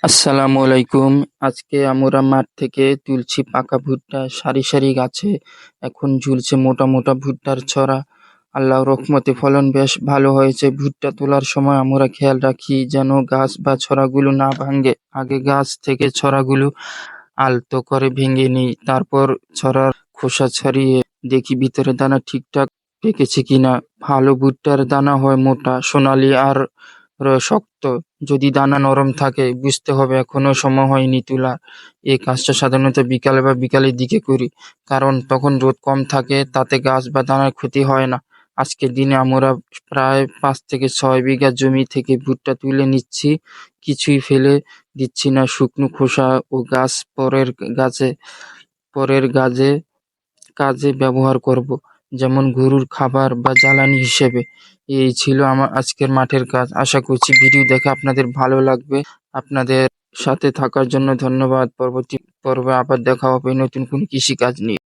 আসসালামু আলাইকুম। আজকে আমরা মাঠ থেকে তুলছি পাকা ভুট্টা, সারি সারি গাছে এখন ঝুলছে মোটা মোটা ভুট্টার ছড়া। আল্লাহর রহমতে ফলন বেশ ভালো হয়েছে। ভুট্টা তোলার সময় আমরা খেয়াল রাখি যেন গাছ বা ছড়াগুলো না ভাঙে। আগে গাছ থেকে ছড়াগুলো আলতো করে ভেঙে নিই, তারপর ছড়ার খোসা ছাড়িয়ে দেখি ভিতরে দানা ঠিকঠাক পেকেছে কিনা। ভালো ভুট্টার দানা হয় মোটা, সোনালী আর শক্ত। যদি দানা নরম থাকে বুঝতে হবে এখনো সময় হয়নি তোলার। এই কাজটা সাধারণত বিকালে বা বিকালের দিকে করি, কারণ তখন রোদ কম থাকে, তাতে গাছ বা দানার ক্ষতি হয় না। আজকের দিনে আমরা প্রায় 5 থেকে 6 বিঘা জমি থেকে ভুট্টা তুলে নিচ্ছি। কিছুই ফেলে দিচ্ছি না। শুকনো খোসা ও গাছ পরের কাজে ব্যবহার করব, যেমন গরুর খাবার বা জ্বালানি হিসেবে। এই ছিল আমার আজকের মাঠের কাজ। আশা করছি ভিডিও দেখে আপনাদের ভালো লাগবে। আপনাদের সাথে থাকার জন্য ধন্যবাদ। পরবর্তী পর্বে আবার দেখা হবে নতুন কোনো কৃষি কাজ নিয়ে।